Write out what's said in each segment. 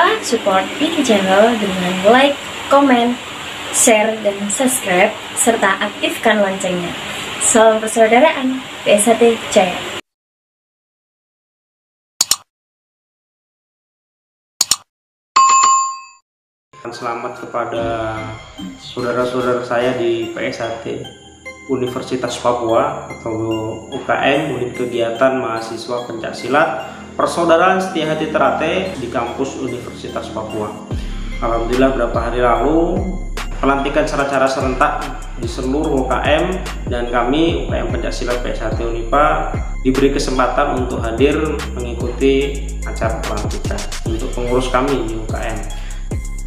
lupa support ini channel dengan like, komen, share, dan subscribe, serta aktifkan loncengnya. Salam persaudaraan, PSAT Jaya. Selamat kepada saudara-saudara saya di PSAT Universitas Papua atau UKM, Unit Kegiatan Mahasiswa Pencaksilat Persaudaraan Setia Hati Ternate di kampus Universitas Papua. Alhamdulillah beberapa hari lalu pelantikan secara serentak di seluruh UKM, dan kami UKM Pencaksilat PSAT Unipa diberi kesempatan untuk hadir mengikuti acara pelantikan untuk pengurus kami di UKM.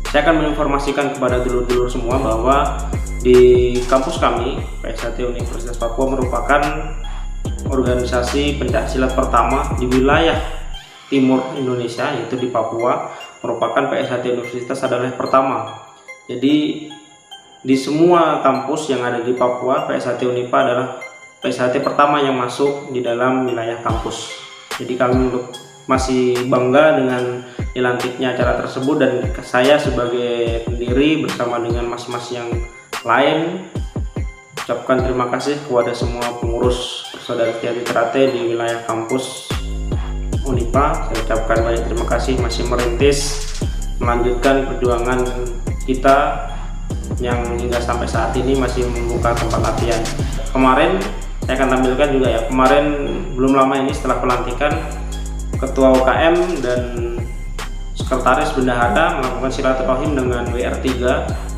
Saya akan menginformasikan kepada dulur-dulur semua bahwa di kampus kami, PSAT Universitas Papua merupakan organisasi pencaksilat pertama di wilayah timur Indonesia, yaitu di Papua. Merupakan PSAT Universitas adalah yang pertama. Jadi di semua kampus yang ada di Papua, PSAT Unipa adalah PSAT pertama yang masuk di dalam wilayah kampus. Jadi kami masih bangga dengan dilantiknya acara tersebut, dan saya sebagai pendiri bersama dengan mas-mas yang lain ucapkan terima kasih kepada semua pengurus Persaudaraan Setia Hati Ternate di wilayah kampus Unipa. Saya ucapkan banyak terima kasih masih merintis melanjutkan perjuangan kita yang hingga sampai saat ini masih membuka tempat latihan. Kemarin saya akan tampilkan juga ya, kemarin belum lama ini setelah pelantikan, Ketua UKM dan Sekretaris Bendahara melakukan silaturahim dengan WR3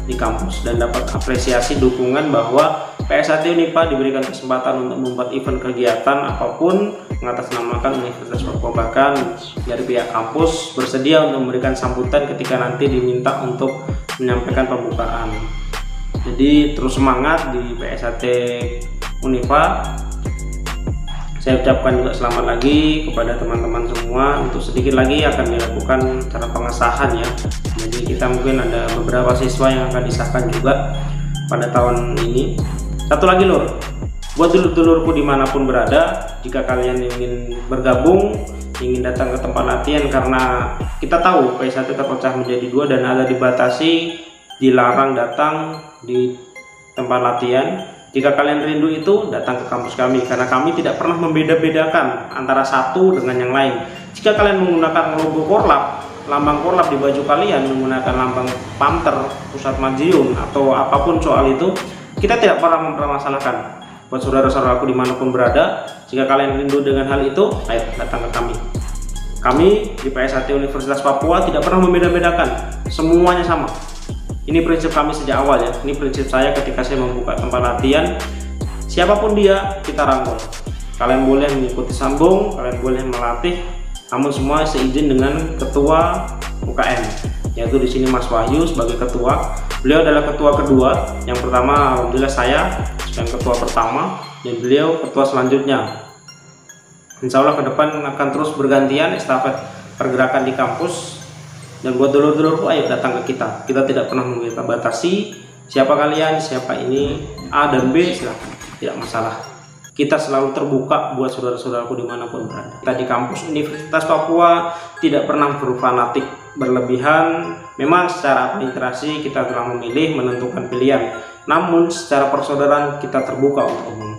di kampus dan dapat apresiasi dukungan bahwa PSAT Unipa diberikan kesempatan untuk membuat event kegiatan apapun mengatasnamakan Universitas Papua. Bahkan dari pihak kampus bersedia untuk memberikan sambutan ketika nanti diminta untuk menyampaikan pembukaan. Jadi terus semangat di PSAT Unipa. Saya ucapkan juga selamat lagi kepada teman-teman semua. Untuk sedikit lagi akan dilakukan cara pengesahan ya. Jadi kita mungkin ada beberapa siswa yang akan disahkan juga pada tahun ini. Satu lagi lur, buat dulur-dulurku dimanapun berada, jika kalian ingin bergabung, ingin datang ke tempat latihan, karena kita tahu PSAT terpecah menjadi dua dan ada dibatasi, dilarang datang di tempat latihan. Jika kalian rindu itu, datang ke kampus kami, karena kami tidak pernah membeda-bedakan antara satu dengan yang lain. Jika kalian menggunakan logo Korlap, lambang Korlap di baju kalian, menggunakan lambang Panther, Pusat Madiun, atau apapun soal itu, kita tidak pernah mempermasalahkan. Buat saudara-saudaraku dimanapun berada, jika kalian rindu dengan hal itu, ayo datang ke kami. Kami di PSAT Universitas Papua tidak pernah membeda-bedakan, semuanya sama. Ini prinsip kami sejak awal ya. Ini prinsip saya ketika saya membuka tempat latihan. Siapapun dia, kita rangkul. Kalian boleh mengikuti sambung, kalian boleh melatih, namun semua seizin dengan ketua UKM, yaitu di sini Mas Wahyu sebagai ketua. Beliau adalah ketua kedua. Yang pertama alhamdulillah saya yang ketua pertama, dan beliau ketua selanjutnya. Insya Allah ke depan akan terus bergantian estafet pergerakan di kampus. Dan buat dulur-dulurku, ayo datang ke kita. Kita tidak pernah membatasi siapa kalian, siapa ini, A dan B, silahkan, tidak masalah. Kita selalu terbuka buat saudara-saudaraku dimanapun berada. Kita di kampus Universitas Papua tidak pernah berfanatik berlebihan. Memang secara administrasi kita telah memilih menentukan pilihan, namun secara persaudaraan kita terbuka untuk umum.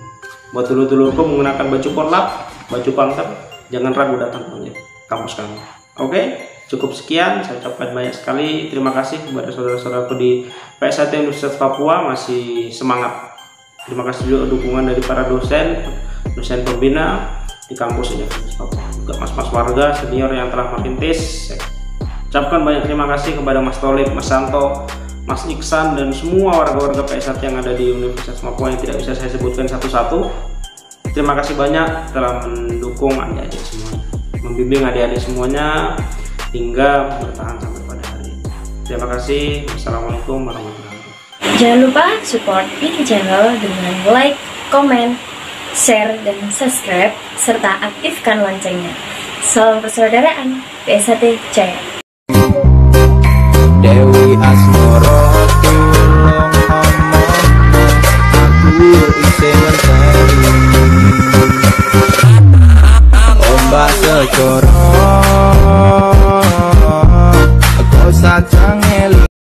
Buat dulur-dulurku menggunakan baju Korlap, baju Panther, jangan ragu datang ke kampus kami. Oke? Cukup sekian, saya ucapkan banyak sekali terima kasih kepada saudara-saudaraku di PSAT Universitas Papua, masih semangat. Terima kasih juga dukungan dari para dosen pembina di kampus Universitas Papua, juga mas-mas warga senior yang telah merintis. Saya ucapkan banyak terima kasih kepada Mas Tolib, Mas Santo, Mas Iksan, dan semua warga-warga PSAT yang ada di Universitas Papua yang tidak bisa saya sebutkan satu-satu. Terima kasih banyak telah mendukung adik-adik semuanya, membimbing adik-adik semuanya hingga bertahan sampai pada hari ini. Terima kasih. Wassalamualaikum warahmatullahi wabarakatuh. Jangan lupa support ini channel dengan like, komen, share, dan subscribe, serta aktifkan loncengnya. Salam persaudaraan, PSAT Jaya. Dewi Asmoro tulung aku isi menteri ombak secoro usah cangeli.